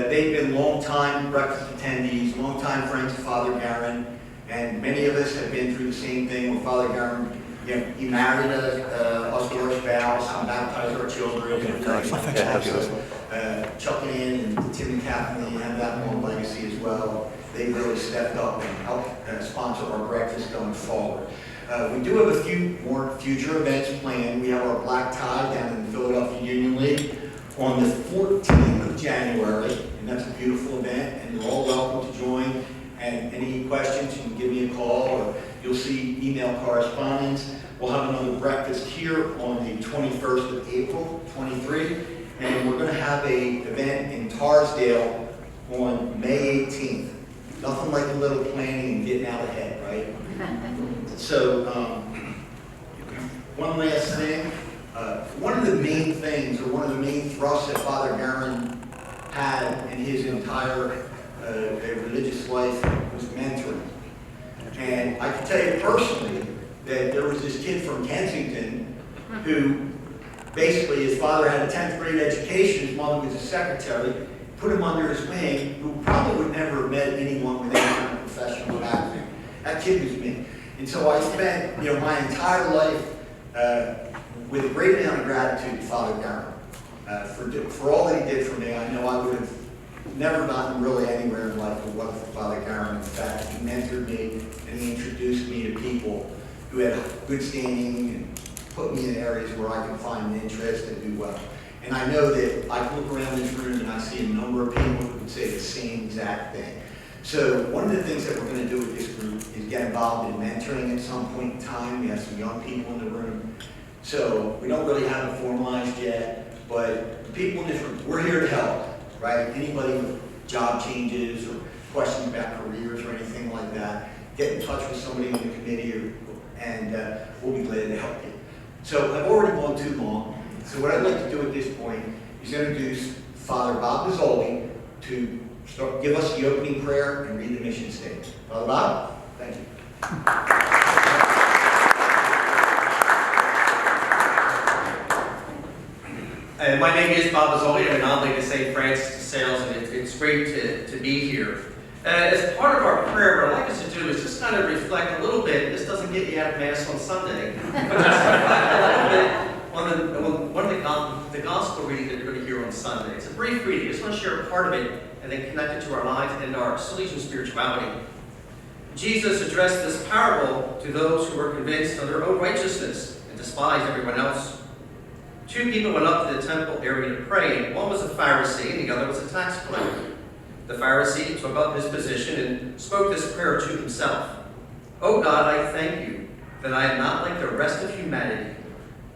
they've been long-time breakfast attendees, long-time friends of Father Garin, and many of us have been through the same thing with Father Garin. He married us to our spouse and baptized our children. Chuck and Tim and Kathleen have that long legacy as well. They really stepped up and helped sponsor our breakfast going forward. We do have a few more future events planned. We have our black tie down in the Philadelphia Union League on the 14th of January, and that's a beautiful event, and you're all welcome to join. And any questions, you can give me a call, or you'll see email correspondence. We'll have another breakfast here on the 21st of April, 23, and we're going to have an event in Tarsdale on May 18th. Nothing like a little planning and getting out ahead, right? So, one last thing. One of the main things, or one of the main thrusts that Father Garin had in his entire religious life was mentoring. And I can tell you personally that there was this kid from Kensington who basically, his father had a 10th grade education, his mother was a secretary, put him under his wing, who probably would never have met anyone with any kind of professional background. That kid was me. And so I spent my entire life with a great amount of gratitude to Father Garin for all that he did for me. I know I would have never gotten really anywhere in life with what Father Garin. In fact, he mentored me and he introduced me to people who had good standing and put me in areas where I could find an interest and do well. And I know that I can look around this room and I see a number of people who would say the same exact thing. So one of the things that we're going to do with this group is get involved in mentoring at some point in time. We have some young people in the room. So we don't really have it formalized yet, but the people in this room, we're here to help, right? Anybody with job changes or questions about careers or anything like that, get in touch with somebody in the committee and we'll be glad to help you. So I've already gone too long. So what I'd like to do at this point is introduce Father Bob Mazzoli to give us the opening prayer and read the mission statement. Father Bob, thank you. My name is Bob Mazzoli. I'm an oblate to St. Francis de Sales, and it's great to be here. As part of our prayer, what I'd like us to do is just kind of reflect a little bit. This doesn't get you out of Mass on Sunday, but just reflect a little bit on one of the gospel reading that you're going to hear on Sunday. It's a brief reading. I just want to share a part of it and then connect it to our lives and our Salesian spirituality. Jesus addressed this parable to those who were convinced of their own righteousness and despised everyone else. Two people went up to the temple area to pray. One was a Pharisee and the other was a tax collector. The Pharisee took up his position and spoke this prayer to himself. "Oh God, I thank you that I am not like the rest of humanity,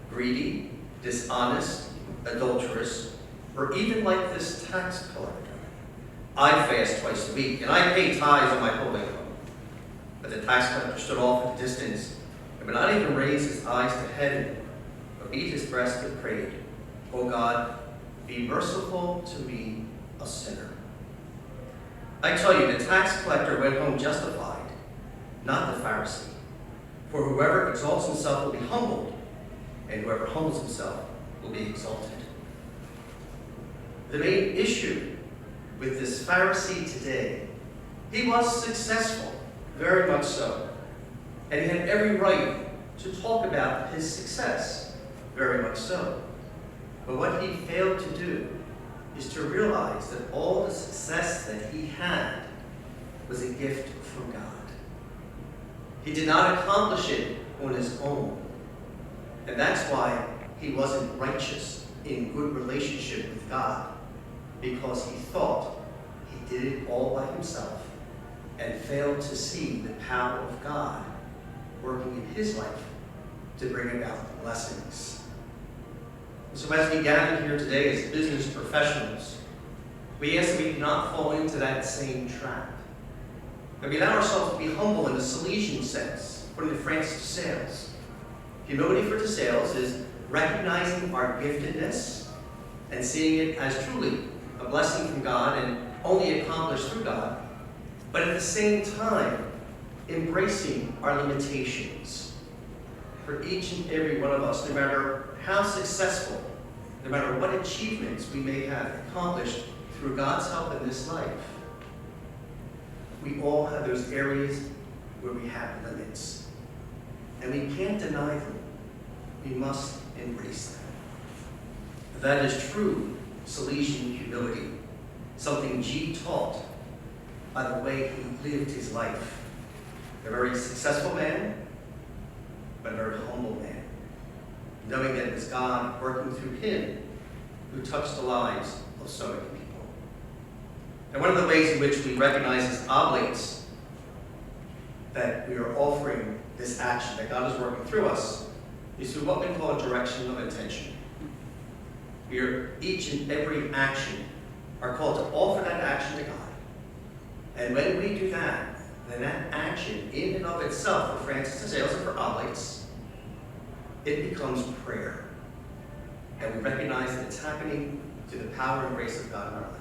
greedy, dishonest, adulterous, or even like this tax collector. I fast twice a week, and I pay tithes on my whole income." But the tax collector stood off at a distance and would not even raise his eyes to heaven, but beat his breast and prayed, "Oh God, be merciful to me, a sinner." I tell you, the tax collector went home justified, not the Pharisee. For whoever exalts himself will be humbled, and whoever humbles himself will be exalted. The main issue with this Pharisee today, he was successful, very much so. And he had every right to talk about his success, very much so. But what he failed to do is to realize that all the success that he had was a gift from God. He did not accomplish it on his own. And that's why he wasn't righteous in good relationship with God, because he thought he did it all by himself and failed to see the power of God working in his life to bring about blessings. So as we gather here today as business professionals, we ask that we do not fall into that same trap. That we allow ourselves to be humble in the Salesian sense, according to Francis de Sales. Humility for de Sales is recognizing our giftedness and seeing it as truly a blessing from God and only accomplished through God, but at the same time, embracing our limitations. For each and every one of us, no matter how successful, no matter what achievements we may have accomplished through God's help in this life, we all have those areas where we have limits. And we can't deny them. We must embrace them. That is true Salesian humility, something G taught by the way he lived his life. A very successful man, but a very humble man, knowing that it was God working through him who touched the lives of so many people. And one of the ways in which we recognize as oblates that we are offering this action that God is working through us is through what we call a direction of intention. We are, each and every action are called to offer that action to God. And when we do that, then that action in and of itself for Francis de Sales and for oblates, it becomes prayer. And we recognize that it's happening through the power and grace of God in our life.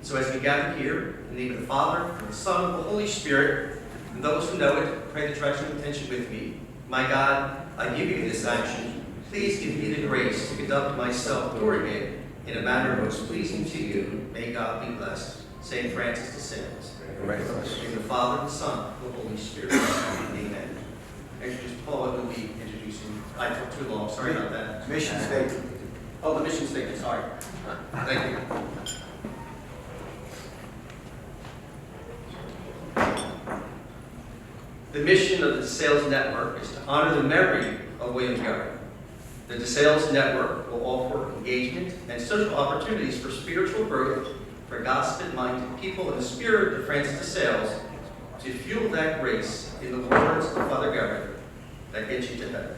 So as we gather here, in the name of the Father, and the Son, and the Holy Spirit, and those who know it, pray the direction of intention with me. My God, I give you this action. Please give me the grace to conduct myself during it in a manner most pleasing to you. May God be blessed. St. Francis de Sales. In the name of the Father, the Son, and the Holy Spirit. Amen. Introduce Paula, who will be introducing. I took too long. Sorry about that. Mission statement. Oh, the mission statement. Sorry. Thank you. The mission of the DeSales Network is to honor the memory of William Garrett. The DeSales Network will offer engagement and social opportunities for spiritual growth for gospel-minded people in the spirit of Francis de Sales to fuel that grace in the words of Father Garrett that gets you to heaven.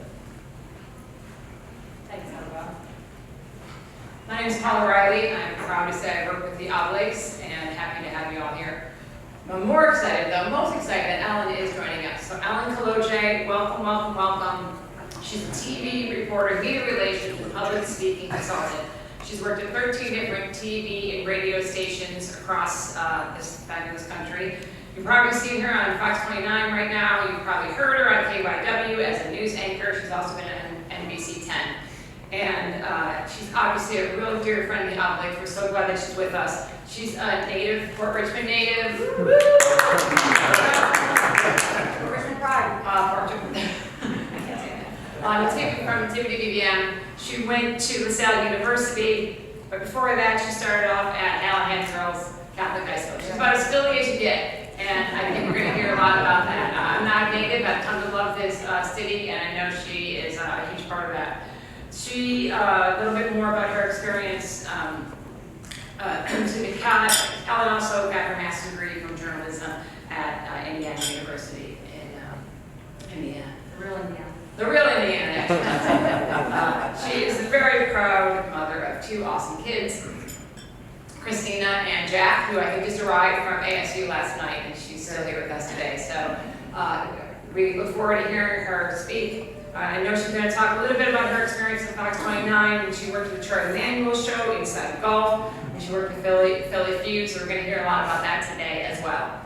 Thanks, Annabelle. My name is Paula Riley. I'm proud to say I work with the Oblates and happy to have you all here. I'm more excited, though, most excited that Ellen is joining us. So Ellen Kolodziej, welcome, welcome, welcome. She's a TV reporter, media relations, and public speaking consultant. She's worked at 13 different TV and radio stations across this fabulous country. You've probably seen her on Fox 29 right now. You've probably heard her on KYW as a news anchor. She's also been on NBC 10. And she's obviously a real dear friend of the Oblates. We're so glad that she's with us. She's a native, Port Richmond native. Richmond Pride. Port Richmond. I can't say that. From Nativity BBM. She went to LaSalle University, but before that she started off at Allahan Girls Catholic High School. She's about as Philly as you get, and I think we're going to hear a lot about that. I'm not native, I've come to love this city, and I know she is a huge part of that. She, a little bit more about her experience. Ellen also got her master's degree from journalism at Indiana University in Indiana. The real Indiana. She is a very proud mother of two awesome kids, Christina and Jack, who I think just arrived from ASU last night, and she's still here with us today. So we look forward to hearing her speak. I know she's going to talk a little bit about her experience at Fox 29 when she worked with the Charlie Manuel show inside golf, and she worked with Philly Feud, so we're going to hear a lot about that today as well.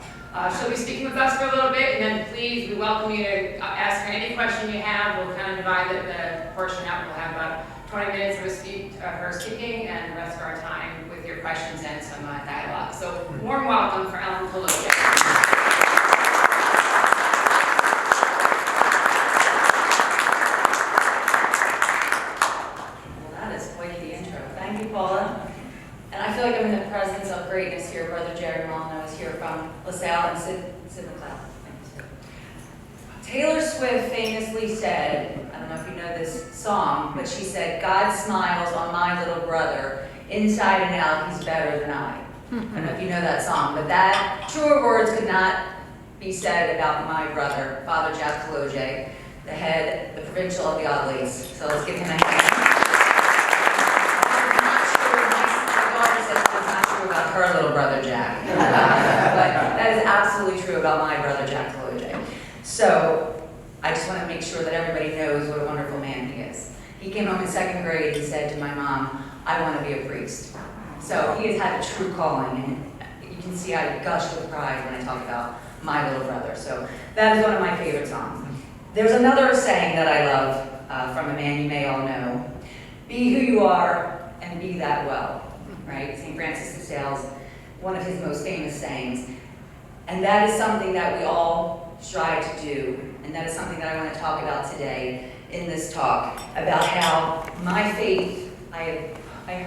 She'll be speaking with us for a little bit, and then please, we welcome you to ask her any question you have. We'll kind of divide the portion out. We'll have about 20 minutes of her speaking, and the rest of our time with your questions and some dialogue. So, warm welcome for Ellen Kolodziej. Paula, and I feel like I'm in the presence of greatness here. Brother Jerry Molyneux is here from LaSalle and Sid McLeod. Taylor Swift famously said, I don't know if you know this song, but she said, "God smiles on my little brother. Inside and out, he's better than I." I don't know if you know that song, but that truer words could not be said about my brother, Father Jack Kolodziej, the Provincial of the Oblates. So let's give him a hand. About her little brother Jack. But that is absolutely true about my brother Jack Kolodziej. So I just want to make sure that everybody knows what a wonderful man he is. He came home in 2nd grade and said to my mom, "I want to be a priest." So he has had a true calling, and you can see I gush with pride when I talk about my little brother. So that is one of my favorite songs. There's another saying that I love from a man you may all know: "Be who you are and be that well." right? St. Francis de Sales, one of his most famous sayings. And that is something that we all strive to do. And that is something that I want to talk about today in this talk, about how my faith, I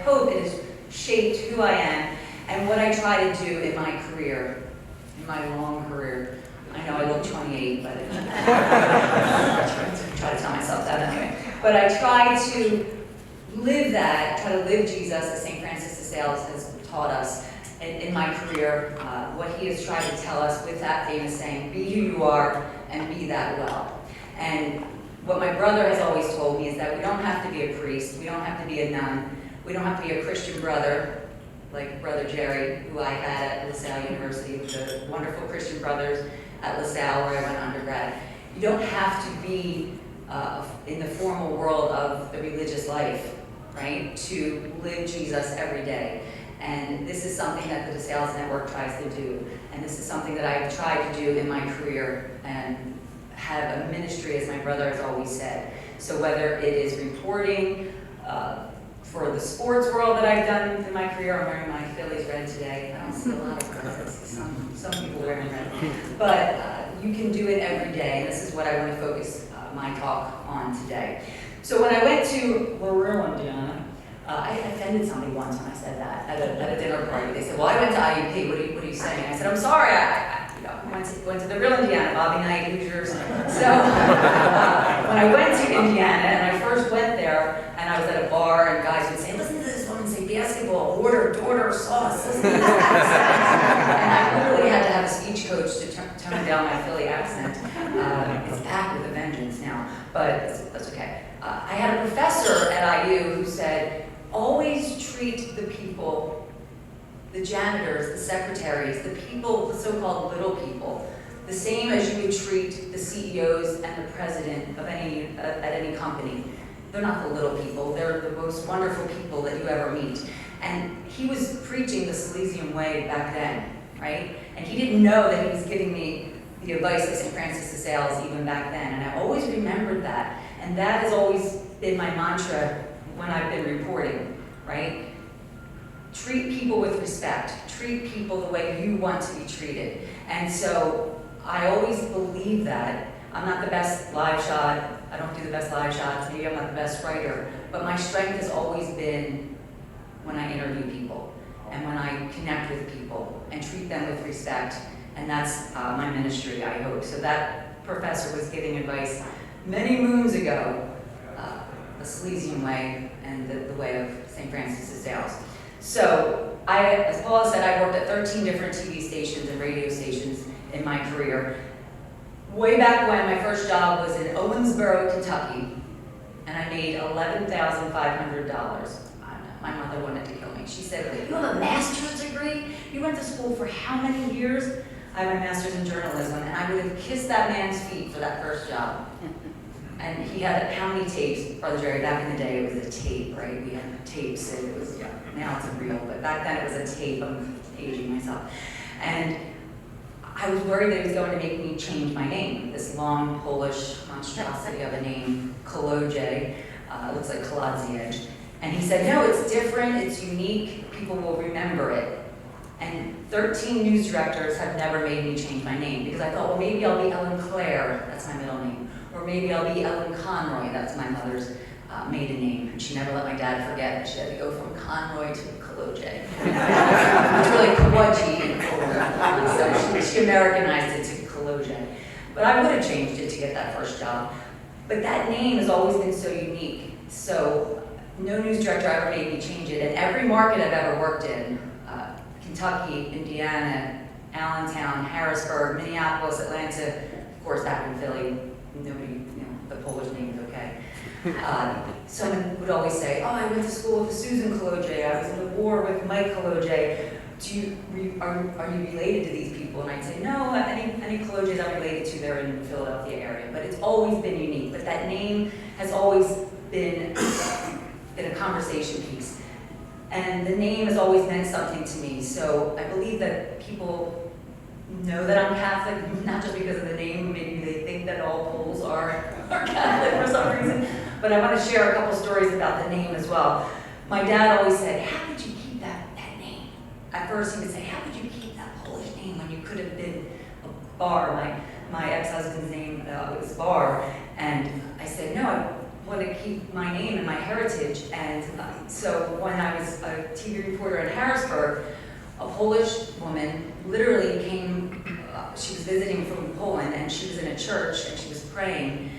hope it has shaped who I am and what I try to do in my career, in my long career. I know I look 28, but I try to tell myself that anyway. But I try to live that, try to live Jesus as St. Francis de Sales has taught us in my career, what he has tried to tell us with that famous saying, be who you are and be that well. And what my brother has always told me is that we don't have to be a priest, we don't have to be a nun, we don't have to be a Christian brother, like Brother Jerry, who I had at LaSalle University, with the wonderful Christian brothers at LaSalle where I went undergrad. You don't have to be in the formal world of the religious life, right, to live Jesus every day. And this is something that the De Sales Network tries to do. And this is something that I've tried to do in my career and have a ministry, as my brother has always said. So whether it is reporting for the sports world that I've done in my career, I'm wearing my Phillies red today. I don't see a lot of red. Some people wearing red. But you can do it every day. And this is what I want to focus my talk on today. So when I went to Laurel, Indiana, I offended somebody once when I said that at a dinner party. They said, well, I went to IUP, what are you saying? I said, I'm sorry, I went to the real Indiana, Bobby Knight, Hoosiers. So when I went to Indiana, and I first went there, and I was at a bar, and guys would say, listen to this woman say basketball, order, sauce, listen to this. And I literally had to have a speech coach to tone down my Philly accent. It's back with a vengeance now, but that's okay. I had a professor at IU who said, always treat the people, the janitors, the secretaries, the people, the so-called little people, the same as you would treat the CEOs and the president of at any company. They're not the little people, they're the most wonderful people that you ever meet. And he was preaching the Salesian way back then, right? And he didn't know that he was giving me the advice of St. Francis de Sales even back then. And I always remembered that. And that has always been my mantra when I've been reporting, right? Treat people with respect. Treat people the way you want to be treated. And so I always believe that. I'm not the best live shot. I don't do the best live shots. Maybe I'm not the best writer. But my strength has always been when I interview people and when I connect with people and treat them with respect. And that's my ministry, I hope. So that professor was giving advice many moons ago, the Salesian way and the way of St. Francis de Sales. So, as Paula said, I worked at 13 different TV stations and radio stations in my career. Way back when, my first job was in Owensboro, Kentucky, and I made $11,500. My mother wanted to kill me. She said, you have a master's degree? You went to school for how many years? I have a master's in journalism, and I would have kissed that man's feet for that first job. And he had how many tapes, Brother Jerry? Back in the day, it was a tape, right? We had tapes, and it was, now it's a reel, but back then it was a tape. I'm aging myself. And I was worried that he was going to make me change my name, this long Polish monstrosity of a name, Kolodziej. Looks like Kolodziej. And he said, no, it's different, it's unique, people will remember it. And 13 news directors have never made me change my name because I thought, well, maybe I'll be Ellen Claire, that's my middle name. Or maybe I'll be Ellen Conroy, that's my mother's maiden name. And she never let my dad forget that she had to go from Conroy to Kolodziej. It's really Kolodziej in Poland. So she Americanized it to Kolodziej. But I would have changed it to get that first job. But that name has always been so unique. So no news director ever made me change it. And every market I've ever worked in, Kentucky, Indiana, Allentown, Harrisburg, Minneapolis, Atlanta, of course back in Philly, nobody, the Polish name is okay. Someone would always say, oh, I went to school with Susan Kolodziej, I was in the war with Mike Kolodziej. Are you related to these people? And I'd say, no, any Kolodziejs I'm related to, they're in the Philadelphia area. But it's always been unique. But that name has always been a conversation piece. And the name has always meant something to me. So I believe that people know that I'm Catholic, not just because of the name. Maybe they think that all Poles are Catholic for some reason. But I want to share a couple stories about the name as well. My dad always said, how did you keep that at first he would say, how could you keep that Polish name when you could have been a Bar? My ex-husband's name was Bar. And I said, no, I want to keep my name and my heritage. And so when I was a TV reporter in Harrisburg, a Polish woman literally came, she was visiting from Poland, and she was in a church, and she was praying.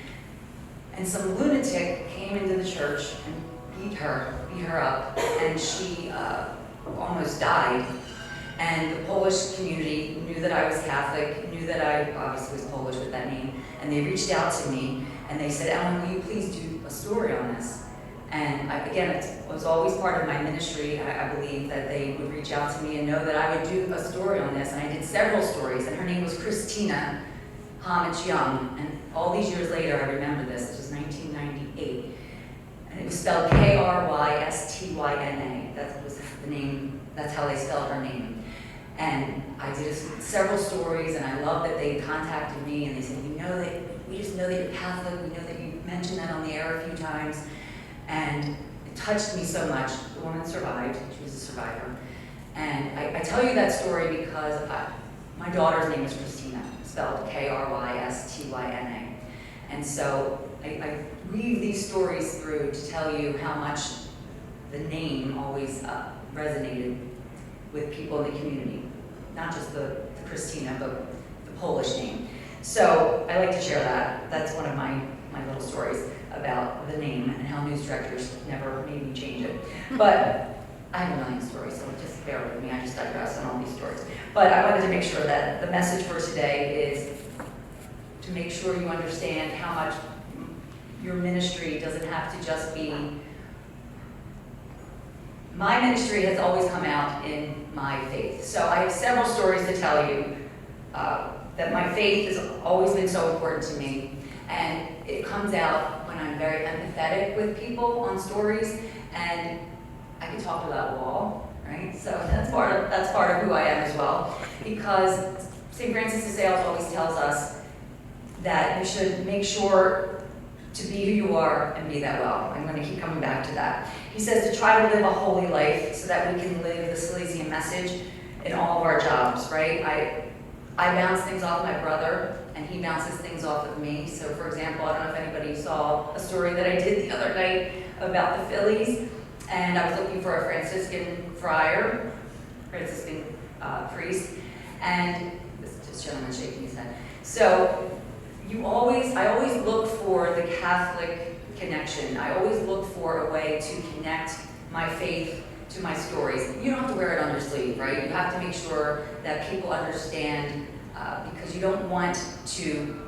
And some lunatic came into the church and beat her up, and she almost died. And the Polish community knew that I was Catholic, knew that I obviously was Polish with that name, and they reached out to me, and they said, Ellen, will you please do a story on this? And again, it was always part of my ministry, I believe, that they would reach out to me and know that I would do a story on this. And I did several stories, and her name was Christina Homage Young. And all these years later, I remember this. This was 1998. And it was spelled Krystyna. That was the name, that's how they spelled her name. And I did several stories, and I love that they contacted me, and they said, we just know that you're Catholic, we know that you mentioned that on the air a few times. And it touched me so much. The woman survived. She was a survivor. And I tell you that story because my daughter's name is Christina, spelled Krystyna. And so I weave these stories through to tell you how much the name always resonated with people in the community. Not just the Christina, but the Polish name. So I like to share that. That's one of my little stories about the name and how news directors never made me change it. But I have a million stories, so just bear with me. I just digress on all these stories. But I wanted to make sure that the message for today is to make sure you understand how much your ministry doesn't have to just be. My ministry has always come out in my faith. So I have several stories to tell you that my faith has always been so important to me. And it comes out when I'm very empathetic with people on stories, and I can talk to that wall, right? So that's part of who I am as well. Because St. Francis de Sales always tells us that you should make sure to be who you are and be that well. I'm going to keep coming back to that. He says to try to live a holy life so that we can live the Salesian message in all of our jobs, right? I bounce things off my brother, and he bounces things off of me. So for example, I don't know if anybody saw a story that I did the other night about the Phillies, and I was looking for a Franciscan friar, Franciscan priest, and this gentleman shaking his head. So I always look for the Catholic connection. I always look for a way to connect my faith to my stories. You don't have to wear it on your sleeve, right? You have to make sure that people understand because you don't want to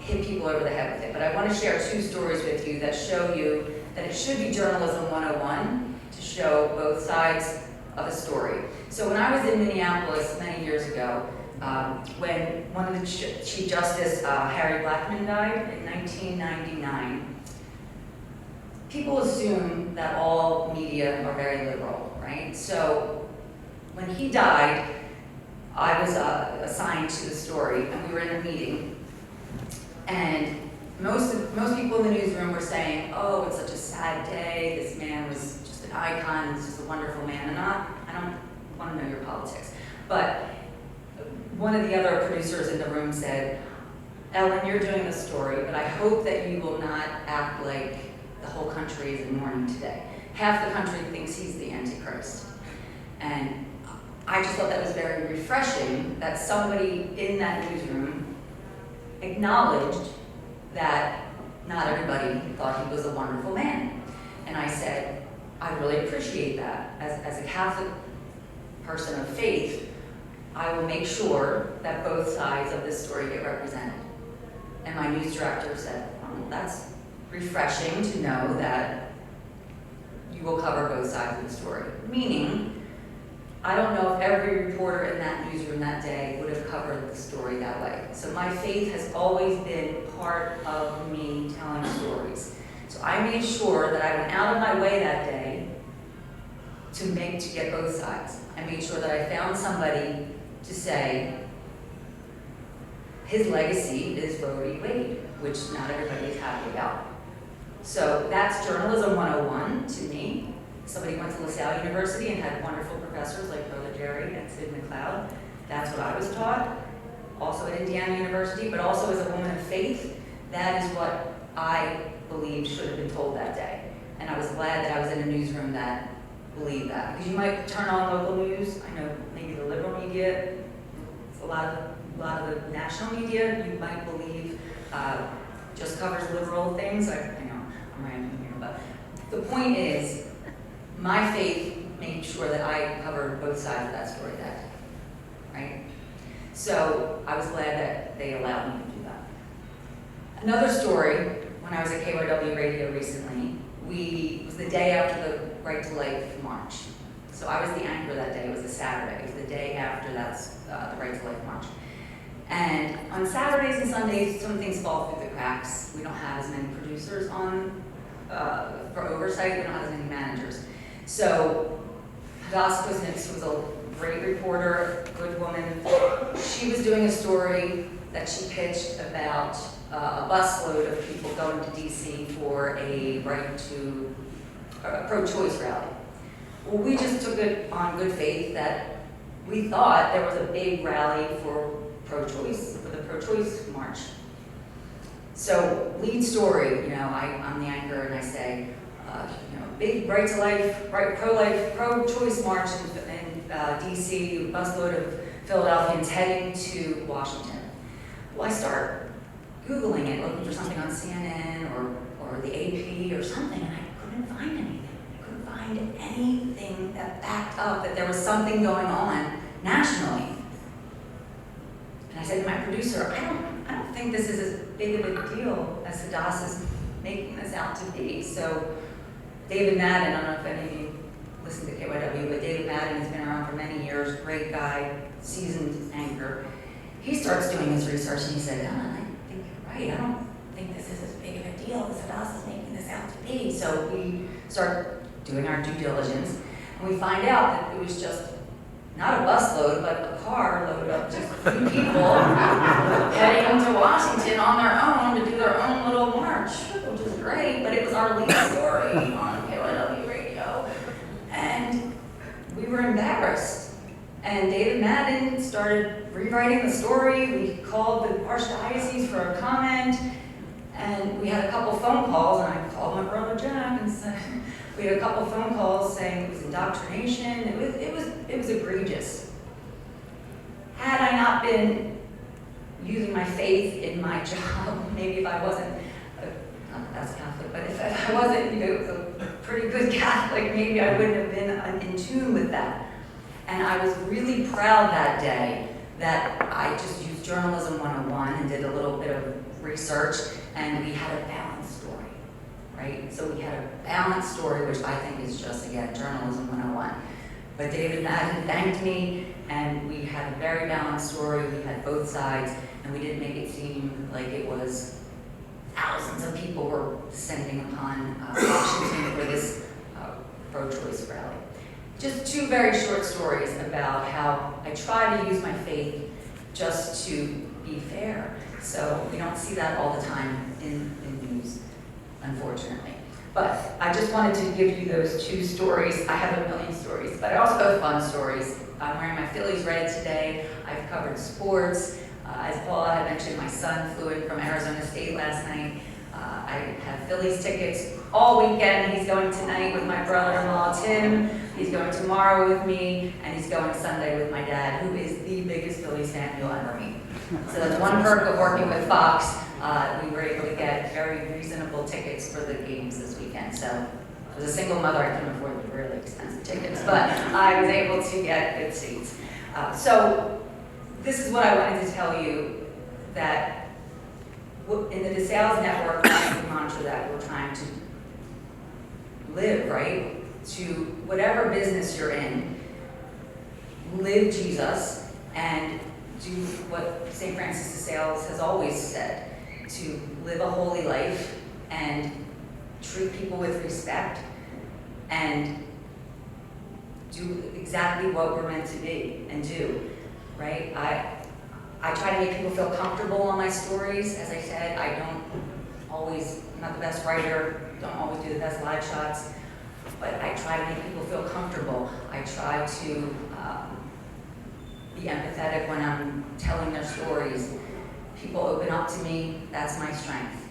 hit people over the head with it. But I want to share two stories with you that show you that it should be Journalism 101 to show both sides of a story. So when I was in Minneapolis many years ago, when one of the Chief Justice, Harry Blackmun, died in 1999, people assume that all media are very liberal, right? So when he died, I was assigned to the story, and we were in a meeting, and most people in the newsroom were saying, oh, it's such a sad day, this man was just an icon, he's just a wonderful man, and I don't want to know your politics. But one of the other producers in the room said, Ellen, you're doing this story, but I hope that you will not act like the whole country is in mourning today. Half the country thinks he's the Antichrist. And I just thought that was very refreshing that somebody in that newsroom acknowledged that not everybody thought he was a wonderful man. And I said, I really appreciate that. As a Catholic person of faith, I will make sure that both sides of this story get represented. And my news director said, oh, that's refreshing to know that you will cover both sides of the story. Meaning, I don't know if every reporter in that newsroom that day would have covered the story that way. So my faith has always been part of me telling stories. So I made sure that I went out of my way that day to get both sides. I made sure that I found somebody to say, his legacy is Roe v. Wade, which not everybody is happy about. So that's Journalism 101 to me. somebody went to LaSalle University and had wonderful professors like Brother Jerry and Sid McLeod. That's what I was taught. Also at Indiana University, but also as a woman of faith, that is what I believed should have been told that day. And I was glad that I was in a newsroom that believed that. Because you might turn on local news, I know maybe the liberal media, a lot of the national media, you might believe just covers liberal things. I know I'm rambling here, but the point is, my faith made sure that I covered both sides of that story that day, right? So I was glad that they allowed me to do that. Another story, when I was at KYW Radio recently, it was the day after the Right to Life March. So I was the anchor that day. It was a Saturday. It was the day after the Right to Life March. And on Saturdays and Sundays, some things fall through the cracks. We don't have as many producers on for oversight. We don't have as many managers. So Hadassah Kuznets was a great reporter, good woman. She was doing a story that she pitched about a busload of people going to DC for a pro-choice rally. Well, we just took it on good faith that we thought there was a big rally for pro-choice, for the pro-choice march. So lead story, I'm the anchor and I say, big right to life, pro-life, pro-choice march in DC, busload of Philadelphians heading to Washington. Well, I start Googling it, looking for something on CNN or the AP or something, and I couldn't find anything. I couldn't find anything that backed up that there was something going on nationally. And I said to my producer, I don't think this is as big of a deal as Hadassah's making this out to be. So David Madden, I don't know if any of you listen to KYW, but David Madden has been around for many years, great guy, seasoned anchor. He starts doing his research and he said, I think you're right. I don't think this is as big of a deal as Hadassah's making this out to be. So we start doing our due diligence and we find out that it was just not a busload, but a car loaded up just a few people heading to Washington on their own to do their own little march, which is great, but it was our lead story on KYW Radio. And we were embarrassed. And David Madden started rewriting the story. We called the Archdiocese for a comment, and we had a couple phone calls, and I called my brother Jack and said, we had a couple phone calls saying it was indoctrination. It was egregious. Had I not been using my faith in my job, maybe if I wasn't, not that that's Catholic, but if I wasn't, a pretty good Catholic, maybe I wouldn't have been in tune with that. And I was really proud that day that I just used Journalism 101 and did a little bit of research, and we had a balanced story, right? So we had a balanced story, which I think is just, again, Journalism 101. But David Madden thanked me, and we had a very balanced story. We had both sides, and we didn't make it seem like it was thousands of people were descending upon Washington for this pro-choice rally. Just two very short stories about how I try to use my faith just to be fair. So we don't see that all the time in news, unfortunately. But I just wanted to give you those two stories. I have a million stories, but I also have fun stories. I'm wearing my Phillies red today. I've covered sports. As Paula had mentioned, my son flew in from Arizona State last night. I have Phillies tickets all weekend. He's going tonight with my brother-in-law, Tim. He's going tomorrow with me, and he's going Sunday with my dad, who is the biggest Phillies fan you'll ever meet. So that's one perk of working with Fox. We were able to get very reasonable tickets for the games this weekend. So as a single mother, I couldn't afford the really expensive tickets, but I was able to get good seats. So this is what I wanted to tell you, that in the DeSales Network, that's the mantra that we're trying to live, right? To whatever business you're in, live Jesus and do what St. Francis de Sales has always said, to live a holy life and treat people with respect and do exactly what we're meant to be and do, right? I try to make people feel comfortable on my stories. As I said, I'm not the best writer, don't always do the best live shots, but I try to make people feel comfortable. I try to be empathetic when I'm telling their stories. People open up to me, that's my strength.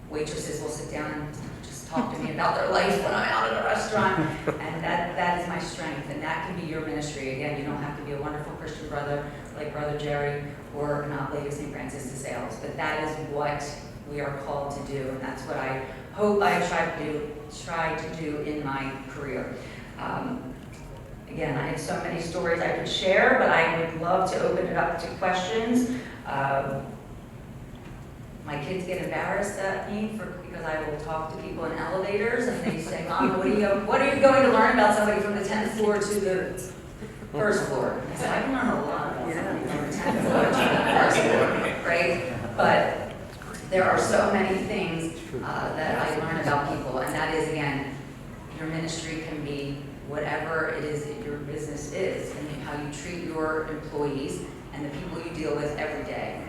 Waitresses will sit down and just talk to me about their life when I'm out at a restaurant, and that is my strength, and that can be your ministry. Again, you don't have to be a wonderful Christian brother like Brother Jerry or an Oblate of St. Francis de Sales, but that is what we are called to do, and that's what I hope I try to do in my career. Again, I have so many stories I could share, but I would love to open it up to questions. My kids get embarrassed at me because I will talk to people in elevators, and they say, "Mom, what are you going to learn about somebody from the 10th floor to the first floor?" I said, "I can learn a lot about somebody from the 10th floor to the first floor," right? But there are so many things that I learn about people, and that is, again, your ministry can be whatever it is that your business is, and how you treat your employees and the people you deal with every day.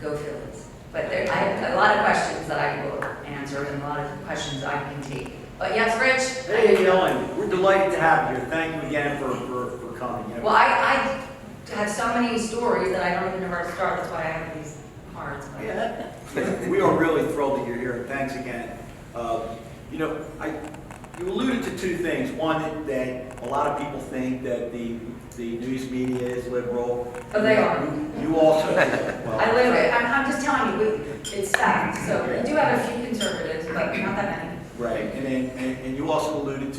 Go Phillies. But I have a lot of questions that I will answer, and a lot of questions I can take. But yes, Rich? Hey, Ellen, we're delighted to have you here. Thank you again for coming. Well, I have so many stories that I don't even know where to start. That's why I have these cards. But. Yeah, we are really thrilled that you're here, and thanks again. You alluded to two things. One, that a lot of people think that the news media is liberal. Oh, they are. You also, well, I live it. I'm just telling you, it's fact. So we do have a few conservatives, but not that many. right, and you also alluded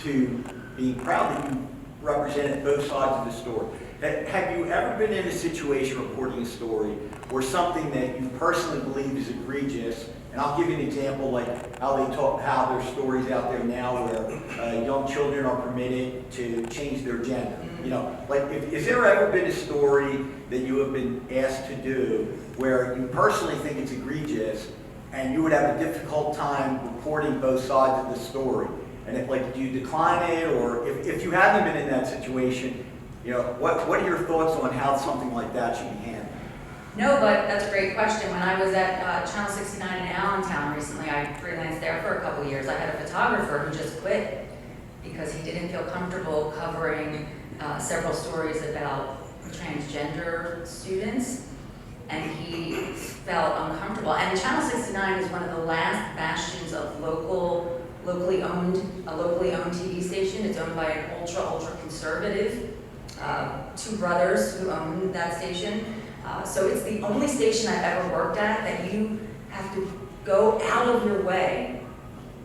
to being proud that you represented both sides of the story. Have you ever been in a situation reporting a story where something that you personally believe is egregious, and I'll give you an example, like how there's stories out there now where young children are permitted to change their gender. You know, like, has there ever been a story that you have been asked to do where you personally think it's egregious, and you would have a difficult time reporting both sides of the story? And if, like, do you decline it, or if you haven't been in that situation, you know, what are your thoughts on how something like that should be handled? No, but that's a great question. When I was at Channel 69 in Allentown recently, I freelanced there for a couple years. I had a photographer who just quit because he didn't feel comfortable covering several stories about transgender students, and he felt uncomfortable. And Channel 69 is one of the last bastions of locally owned TV station. It's owned by an ultra conservative, two brothers who own that station. So it's the only station I've ever worked at that you have to go out of your way.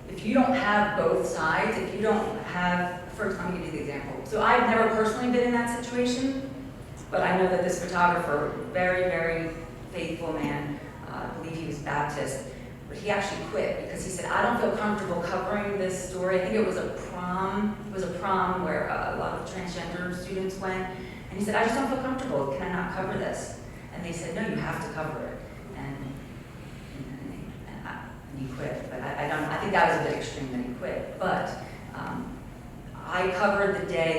If you don't have both sides, if you don't have, first, let me give you the example. So I've never personally been in that situation, but I know that this photographer, very faithful man, I believe he was Baptist, but he actually quit because he said, "I don't feel comfortable covering this story." I think it was a prom where a lot of transgender students went, and he said, "I just don't feel comfortable. Can I not cover this?" And they said, "No, you have to cover it." And he quit. But I think that was a bit extreme that he quit. But I covered the day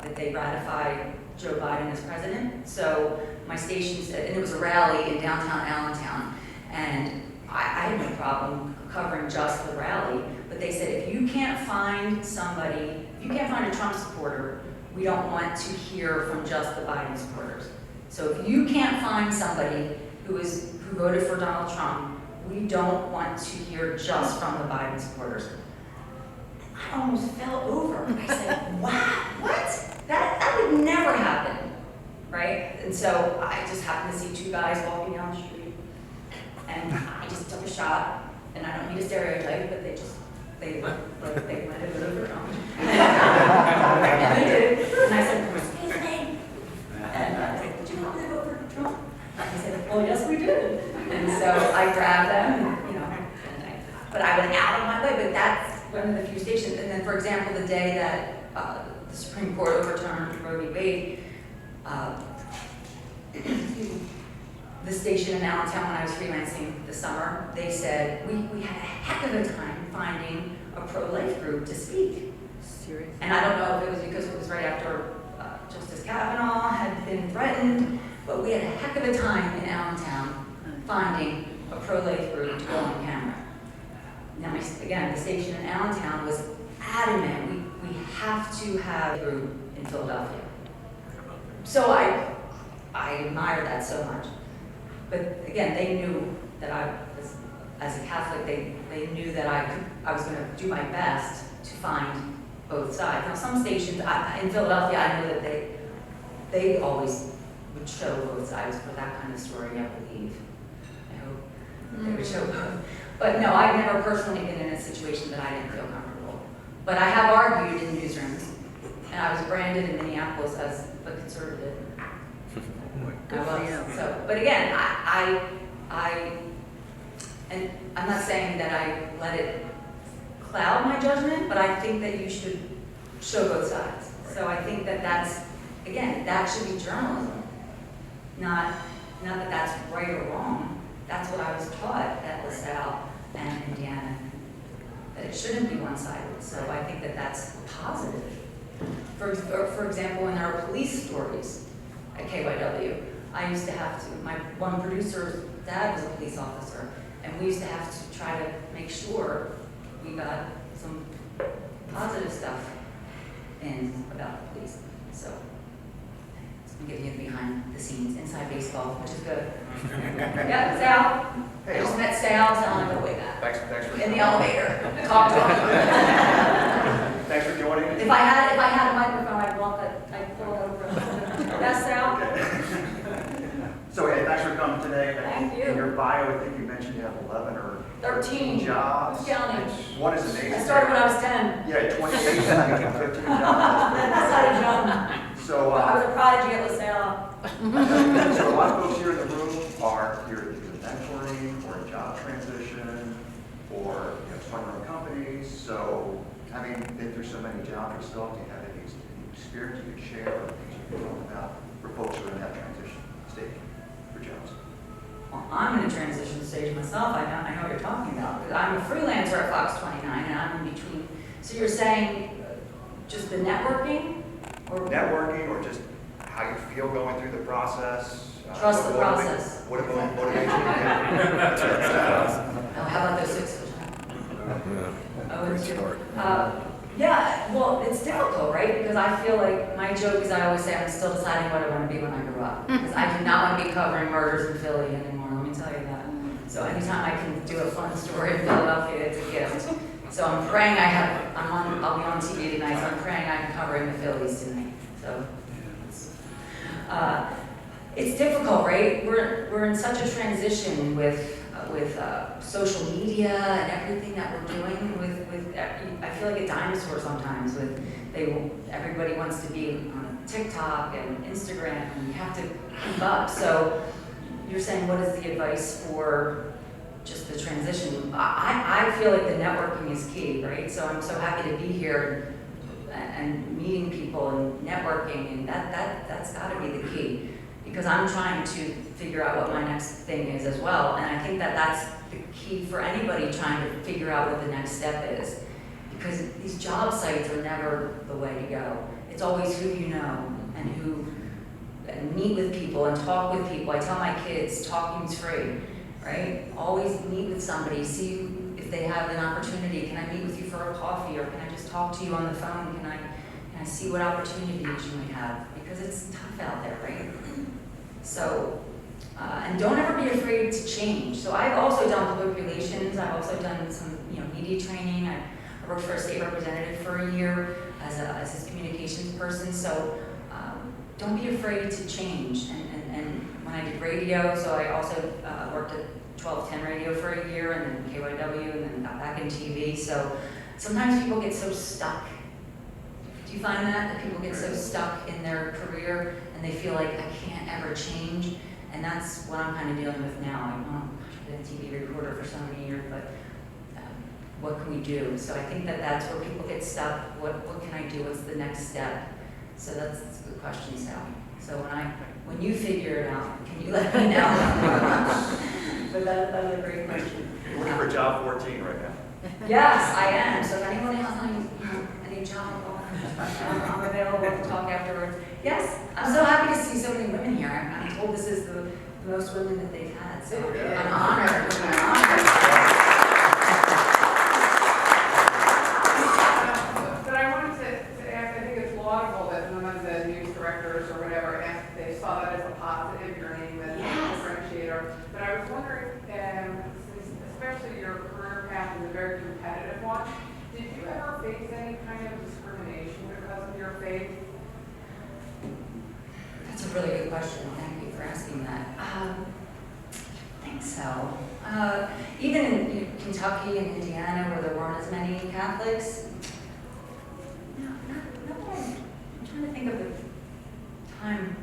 that they ratified Joe Biden as president. So my station said, and it was a rally in downtown Allentown, and I had no problem covering just the rally. But they said, if you can't find a Trump supporter, we don't want to hear from just the Biden supporters. So if you can't find somebody who voted for Donald Trump, we don't want to hear just from the Biden supporters. I almost fell over. I said, wow, what? That would never happen, right? And so I just happened to see two guys walking down the street, and I just took a shot, and I don't need a stereotype, but they went a bit over Trump. And they did, and I said, "What's his name?" And I said, "Did you want to vote for Trump?" And he said, "Well, yes, we did." And so I grabbed them, but I went out of my way. But that's one of the few stations. And then, for example, the day that the Supreme Court overturned Roe v. Wade, the station in Allentown, when I was freelancing this summer, they said, we had a heck of a time finding a pro-life group to speak. Seriously? And I don't know if it was because it was right after Justice Kavanaugh had been threatened, but we had a heck of a time in Allentown finding a pro-life group to go on camera. Now, again, the station in Allentown was adamant, we have to have a group in Philadelphia. So I admire that so much. But again, they knew that I was, as a Catholic, they knew that I was going to do my best to find both sides. Now, some stations in Philadelphia, I know that they always would show both sides for that kind of story, I believe. I hope they would show both. But no, I've never personally been in a situation that I didn't feel comfortable. But I have argued in newsrooms, and I was branded in Minneapolis as a conservative. Good for you. So, but again, and I'm not saying that I let it cloud my judgment, but I think that you should show both sides. So I think that again, that should be journalism. Not that that's right or wrong. That's what I was taught at LaSalle and Indiana, that it shouldn't be one-sided. So I think that that's positive. For example, in our police stories at KYW, I used to have to, my one producer's dad was a police officer, and we used to have to try to make sure we got some positive stuff in about the police. So I'm giving you the behind the scenes, inside baseball, which is good. Yeah, Sal. I just met Sal on the way back. Thanks for In the elevator. Talk to him. Thanks for joining us. If I had a microphone, I'd pull it over. That's Sal. So, hey, thanks for coming today. Thank you. In your bio, I think you mentioned you have 11 or 13 jobs. I'm counting. One is amazing. I started when I was 10. Yeah, 28, and you have 15 jobs. That's not a jump. So, I was a prodigy at LaSalle. so a lot of folks here in the room are here either mentoring or a job transition or starting their own companies. So, having been through so many jobs yourself, do you have any experience you could share or things you can talk about for folks who are in that transition stage for jobs? Well, I'm in a transition stage myself. I know what you're talking about. I'm a freelancer at Fox 29, and I'm in between. So you're saying just the networking? Or Networking or just how you feel going through the process? Trust the process. What motivates you? Oh, how about those 6 foot? Oh, it's true. Yeah, well, it's difficult, right? Because I feel like my joke is I always say I'm still deciding what I want to be when I grow up. Because I do not want to be covering murders in Philly anymore, let me tell you that. So anytime I can do a fun story in Philadelphia, it's a gift. So I'm praying I'll be on TV tonight, so I'm praying I'm covering the Phillies tonight. So it's difficult, right? We're in such a transition with social media and everything that we're doing with I feel like a dinosaur sometimes everybody wants to be on TikTok and Instagram, and you have to keep up. So you're saying, what is the advice for just the transition? I feel like the networking is key, right? So I'm so happy to be here and meeting people and networking, and that's got to be the key. Because I'm trying to figure out what my next thing is as well. And I think that that's the key for anybody trying to figure out what the next step is. Because these job sites are never the way to go. It's always who you know and meet with people and talk with people. I tell my kids, talking's free, right? Always meet with somebody, see if they have an opportunity. Can I meet with you for a coffee, or can I just talk to you on the phone? Can I see what opportunities you might have? Because it's tough out there, right? So, and don't ever be afraid to change. So I've also done public relations. I've also done some, media training. I worked for a state representative for a year as his communications person. So don't be afraid to change. And when I did radio, so I also worked at 1210 Radio for a year, and then KYW, and then got back in TV. So sometimes people get so stuck. Do you find that people get so stuck in their career and they feel like I can't ever change? And that's what I'm kind of dealing with now. I've been a TV reporter for so many years, but what can we do? So I think that's where people get stuck. What can I do? What's the next step? So that's a good question, Sally. So when you figure it out, can you let me know? But that's a great question. You're looking for job 14 right now. Yes, I am. So if anyone else any job, I'm available to talk afterwards. Yes, I'm so happy to see so many women here. I'm told this is the most women that they've had. So I'm honored. directors or whatever, and they saw that as a positive, your name as a differentiator. But I was wondering, since especially your career path is a very competitive one, did you ever face any kind of discrimination because of your faith? That's a really good question. Thank you for asking that. I think so. Even in Kentucky and Indiana, where there weren't as many Catholics, no, I'm trying to think of the time.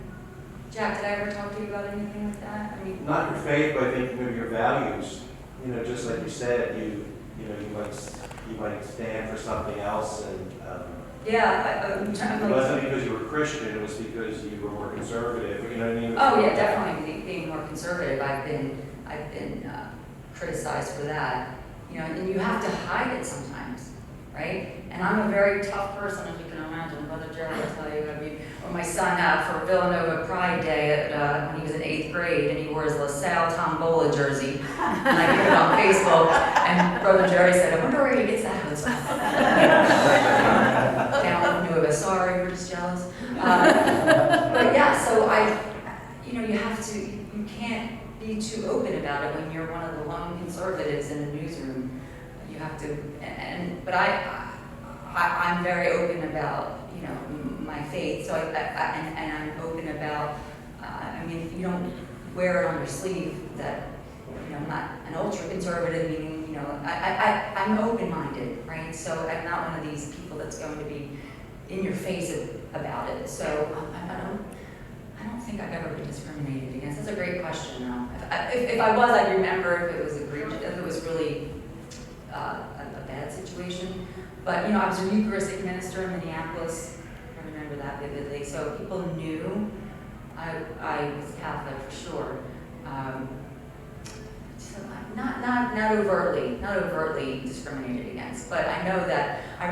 Jack, did I ever talk to you about anything like that? I mean, Not your faith, but I think maybe your values. You know, just like you said, you might stand for something else, and it wasn't because you were Christian. It was because you were more conservative. You know what I mean? Oh yeah, definitely being more conservative. I've been criticized for that. You know, and you have to hide it sometimes, right? And I'm a very tough person, if you can imagine. Brother Jerry will tell you. I mean, when my son for Villanova Pride Day when he was in 8th grade, and he wore his LaSalle Tombola jersey, and I put it on Facebook, and Brother Jerry said, "I wonder where he gets that husband." Down into it. Sorry, we're just jealous. But yeah, so you can't be too open about it when you're one of the lone conservatives in the newsroom. You have to, but I'm very open about, my faith. So and I'm open about, you don't wear it on your sleeve that, I'm not an ultra conservative, meaning, I'm open-minded, right? So I'm not one of these people that's going to be in your face about it. So I don't think I've ever been discriminated against. That's a great question, though. If I was, I'd remember if it was egregious, if it was really a bad situation. But, I was a Eucharistic minister in Minneapolis. I remember that vividly. So people knew I was Catholic for sure. So not overtly discriminated against. But I know that I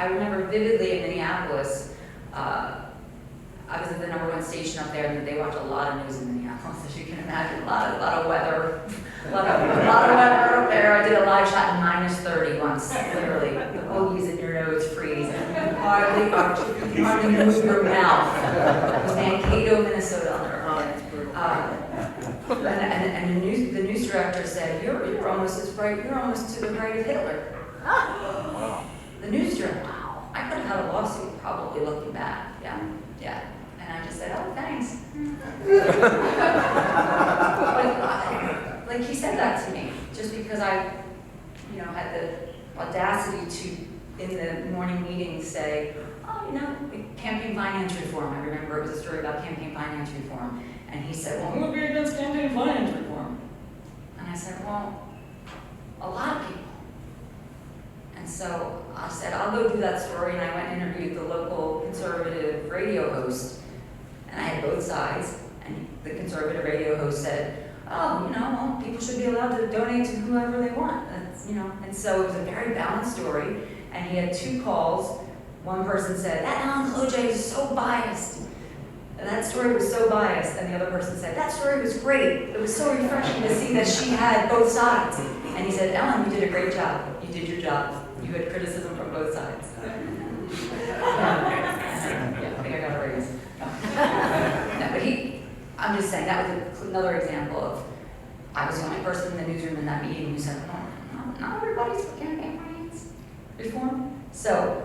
remember vividly in Minneapolis. I was at the #1 station up there, and they watch a lot of news in Minneapolis, as you can imagine. A lot of weather, a lot of weather up there. I did a live shot in -30 once, literally. The bogies in your nose freeze, and you can hardly move your mouth. It was Mankato, Minnesota, on their own. And the news director said, "You're almost as bright. You're almost to the right of Hitler." The news director. Wow. I could have had a lawsuit, probably looking back. Yeah. And I just said, "Oh, thanks." Like he said that to me, just because I, had the audacity to, in the morning meeting, say, campaign finance reform. I remember it was a story about campaign finance reform. And he said, "Well, who would be against campaign finance reform?" And I said, "Well, a lot of people." And so I said, "I'll go do that story." And I went and interviewed the local conservative radio host. And I had both sides. And the conservative radio host said, "Oh, people should be allowed to donate to whoever they want." And so it was a very balanced story. And he had 2 calls. One person said, "That Ellen Kolodziej is so biased. And that story was so biased." And the other person said, "That story was great. It was so refreshing to see that she had both sides." And he said, "Ellen, you did a great job. You did your job. You had criticism from both sides." Yeah, I think I got a raise. No, but I'm just saying, that was another example of, I was the only person in the newsroom in that meeting who said, "No, not everybody's for campaign finance reform." So,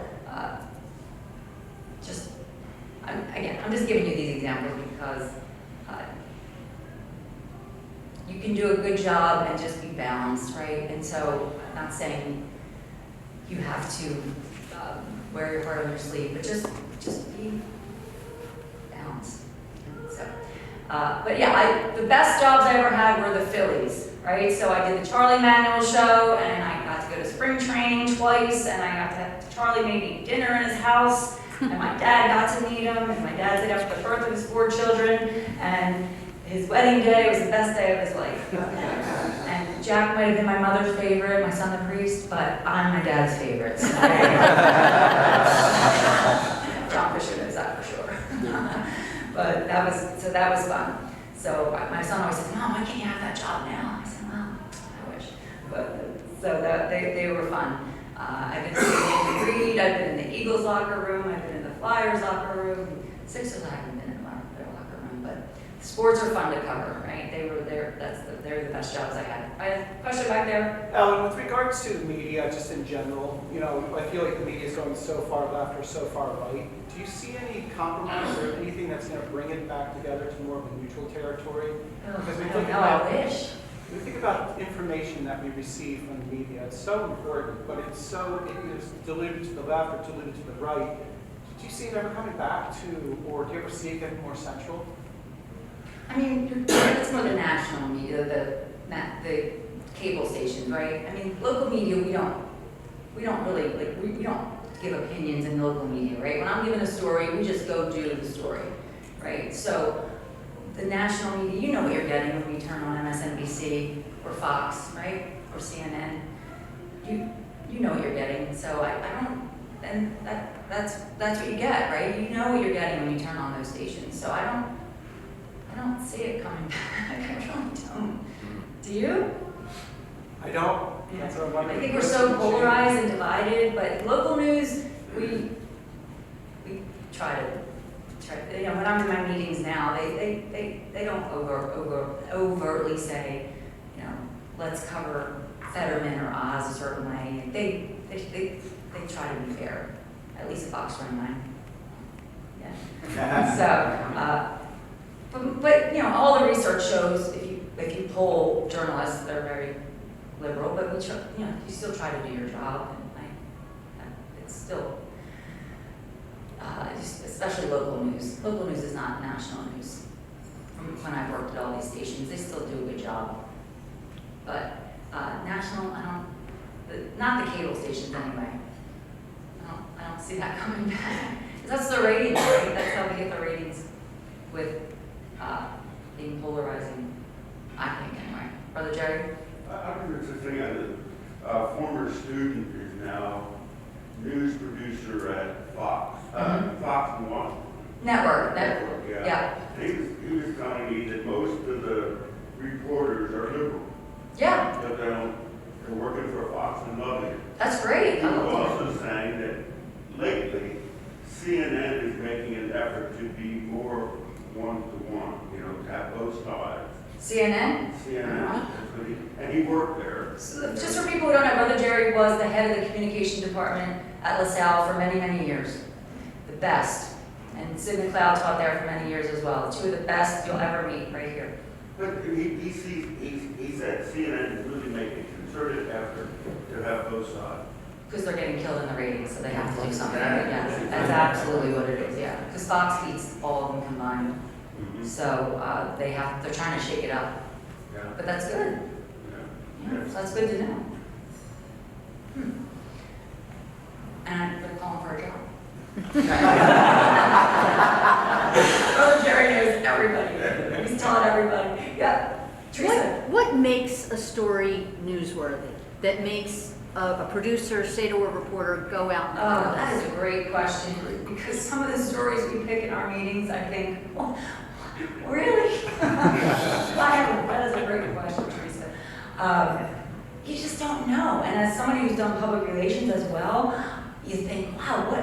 I'm just giving you these examples because you can do a good job and just be balanced, right? And so I'm not saying you have to wear your heart on your sleeve, but just be balanced. So, but yeah, the best jobs I ever had were the Phillies, right? So I did the Charlie Manuel show, and I got to go to spring training twice, and I got to have Charlie made me dinner in his house. And my dad got to meet him, and my dad said after the birth of his 4 children, and his wedding day was the best day of his life. And Jack might have been my mother's favorite, my son the priest, but I'm my dad's favorite. So John Fisher knows that for sure. But that was fun. So my son always says, "Mom, why can't you have that job now?" I said, "Well, I wish." But so they were fun. I've been to Reed, I've been in the Eagles locker room, I've been in the Flyers locker room, Sixers, I haven't been in their locker room, but sports are fun to cover, right? They're the best jobs I had. I had a question back there. Ellen, with regards to the media, just in general, I feel like the media is going so far left or so far right. Do you see any compromise or anything that's going to bring it back together to more of a neutral territory? Because I don't know, I wish. we think about information that we receive from the media. It's so important, but it is diluted to the left or diluted to the right. Do you see it ever coming back to, or do you ever see it getting more central? I mean, it's more the national media, the cable stations, right? I mean, local media, we don't really, like, we don't give opinions in local media, right? When I'm given a story, we just go do the story, right? So the national media, you know what you're getting when you turn on MSNBC or Fox, right? Or CNN. You know what you're getting. So I don't, and that's what you get, right? You know what you're getting when you turn on those stations. So I don't see it coming back. I really don't. Do you? I don't. That's what I'm I wondering. think we're so polarized and divided, but local news, we try to, when I'm in my meetings now, they don't overtly say, let's cover Fetterman or Oz a certain way. They try to be fair, at least at Fox Run 9. Yeah. But all the research shows if you poll journalists, they're very liberal, but you still try to do your job, and it's still, especially local news. Local news is not national news. From when I've worked at all these stations, they still do a good job. But national, not the cable stations anyway. I don't see that coming back. 'Cause that's the ratings, right? That's how we get the ratings with being polarizing, I think, anyway. Brother Jerry? I remember it's a thing, a former student is now news producer at Fox, Fox One. Network, yeah. And he was telling me that most of the reporters are liberal. Yeah. But they're working for Fox and loving it. That's great. He was also saying that lately, CNN is making an effort to be more one-to-one, to have both sides. CNN? CNN, and he worked there. So just for people who don't know, Brother Jerry was the head of the communication department at LaSalle for many, many years. The best. And Sid McLeod taught there for many years as well. Two of the best you'll ever meet right here. But he said CNN is really making a concerted effort to have both sides. Because they're getting killed in the ratings, so they have to do something. Yeah, that's absolutely what it is, yeah. Because Fox beats all of them combined. Mm-hmm. So they're trying to shake it up. Yeah. But that's good. Yeah, so that's good to know. And they're calling for a job. Brother Jerry knows everybody. He's telling everybody. Yeah. Teresa. What makes a story newsworthy? That makes a producer, say to a reporter, go out and Oh, that is a great question, because some of the stories we pick in our meetings, I think, oh, really? That is a great question, Teresa. You just don't know. And as somebody who's done public relations as well, you think, wow, why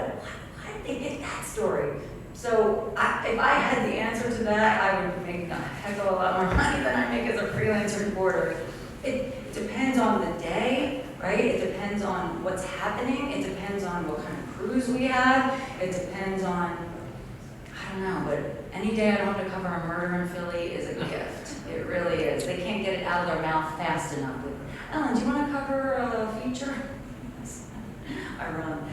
did they pick that story? So if I had the answer to that, I would make a heck of a lot more money than I make as a freelance reporter. It depends on the day, right? It depends on what's happening. It depends on what kind of crews we have. It depends on, I don't know, but any day I don't have to cover a murder in Philly is a gift. It really is. They can't get it out of their mouth fast enough. Ellen, do you want to cover a feature? I run.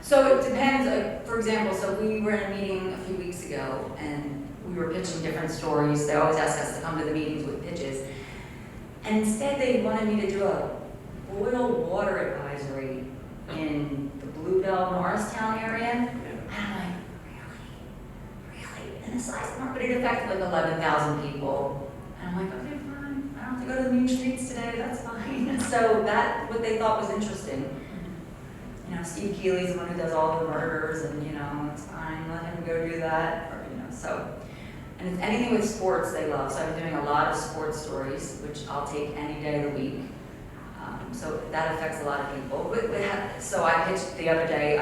So it depends. For example, so we were in a meeting a few weeks ago, and we were pitching different stories. They always ask us to come to the meetings with pitches. And instead, they wanted me to do a boil water advisory in the Bluebell, Norristown area. And I'm like, really? In the size market, it affected like 11,000 people. And I'm like, okay, fine. I don't have to go to the mean streets today. That's fine. So that's what they thought was interesting. Steve Keeley's the one who does all the murders, and it's fine. Let him go do that. Or, so. And it's anything with sports they love. So I've been doing a lot of sports stories, which I'll take any day of the week. So that affects a lot of people. So I pitched the other day,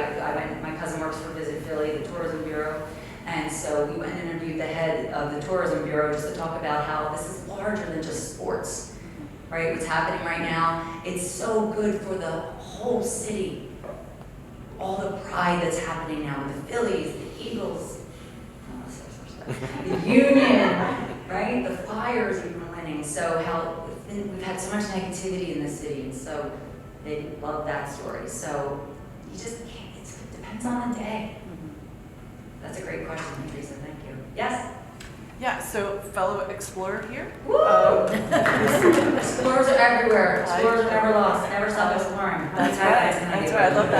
my cousin works for Visit Philly, the tourism bureau, And so we went and interviewed the head of the tourism bureau just to talk about how this is larger than just sports, right? What's happening right now, it's so good for the whole city. All the pride that's happening now with the Phillies, the Eagles, the Union, right? The Flyers even winning. So how we've had so much negativity in this city, and so they love that story. So you just can't, it depends on the day. That's a great question, Teresa, thank you. Yes? Yeah, so fellow explorer here. Woo! Explorers are everywhere. Explorers are never lost. Never stop exploring. That's right, I love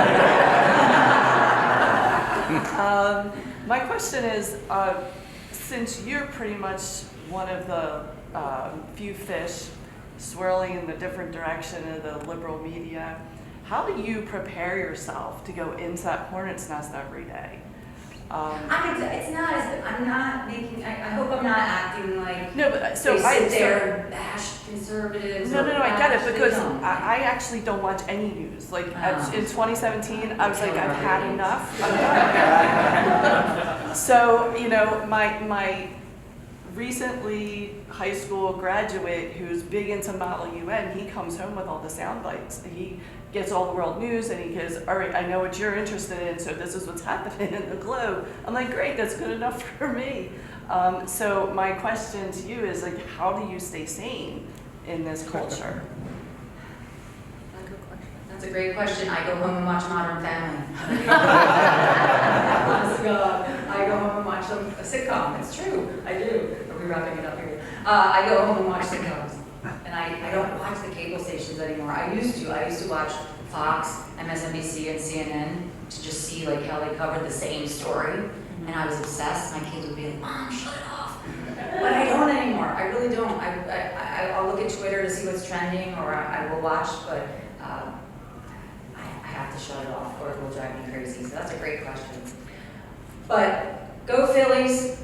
that. My question is, since you're pretty much one of the few fish swirling in the different direction of the liberal media, how do you prepare yourself to go into that hornet's nest every day? It's not as, I'm not making, I hope I'm not acting like no, but so they I sit there and bash conservatives. No, I get it, because freedom. I actually don't watch any news. Like in 2017, I was like, I've had enough. I'm done. So, you know, my recently high school graduate who's big into Model UN, he comes home with all the sound bites. He gets all the world news and he goes, all right, I know what you're interested in, so this is what's happening in the globe. I'm like, great, that's good enough for me. So my question to you is, like, how do you stay sane in this culture? That's a great question. I go home and watch Modern Family. I go home and watch a sitcom. It's true. I do. Are we wrapping it up here? I go home and watch sitcoms. And I don't watch the cable stations anymore. I used to watch Fox, MSNBC, and CNN to just see like how they covered the same story. And I was obsessed. My kids would be like, Mom, shut it off. But I don't anymore. I really don't. I'll look at Twitter to see what's trending, or I will watch, but I have to shut it off or it will drive me crazy. So that's a great question. But go Phillies,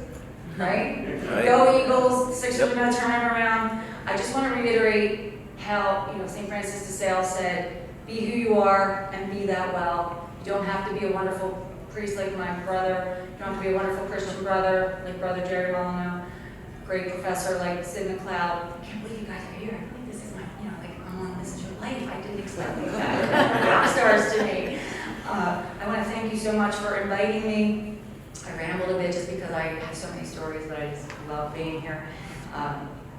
right? Go Eagles. Sixers are going to turn it around. I just want to reiterate how, you know, St. Francis de Sales said, be who you are and be that well. You don't have to be a wonderful priest like my brother. You don't have to be a wonderful Christian brother like Brother Jerry Molyneux. Great professor like Sid McLeod. I can't believe you guys are here. I think this is my, you know, like, I'm on, this is your life. I didn't expect these rock stars to me. I want to thank you so much for inviting me. I rambled a bit just because I have so many stories, but I just love being here.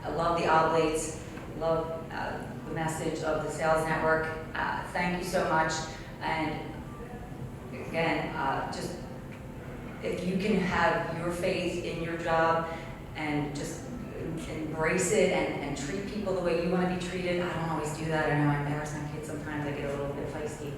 I love the Oblates, love the message of the Sales Network. Thank you so much. And again, just if you can have your faith in your job and just embrace it and treat people the way you want to be treated. I don't always do that. I know I embarrass my kids sometimes. I get a little bit feisty.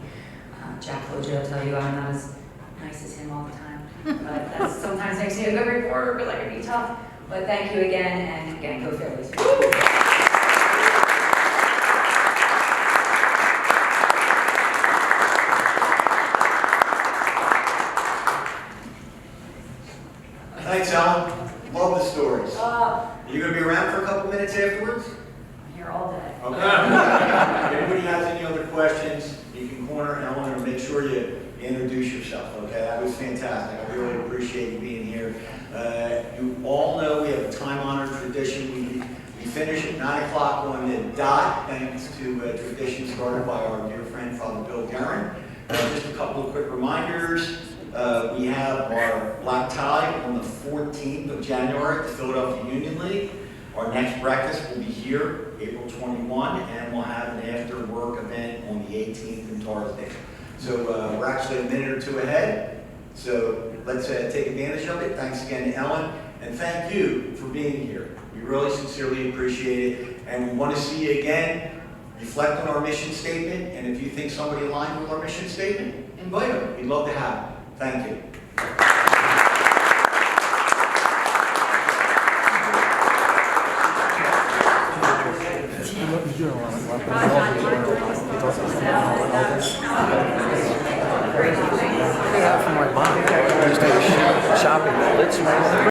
Jack Kolodziej will tell you I'm not as nice as him all the time. But that sometimes makes me a good reporter, but I can be tough. But thank you again, and again, go Phillies. Woo! Thanks, Ellen. Love the stories. You gonna be around for a couple minutes afterwards? I'm here all day. Okay. If anybody has any other questions, you can corner Ellen or make sure you introduce yourself, okay? That was fantastic. I really appreciate you being here. You all know we have a time-honored tradition. We finish at 9 o'clock on the dot, thanks to a tradition started by our dear friend, Father Bill Guerin. Just a couple of quick reminders. We have our black tie on the 14th of January at the Philadelphia Union League. Our next breakfast will be here, April 21, and we'll have an after-work event on the 18th in Tarsdale. So we're actually a minute or two ahead. So let's take advantage of it. Thanks again to Ellen, and thank you for being here. We really sincerely appreciate it, and we want to see you again. Reflect on our mission statement, and if you think somebody aligned with our mission statement, invite them. We'd love to have them. Thank you. Shopping.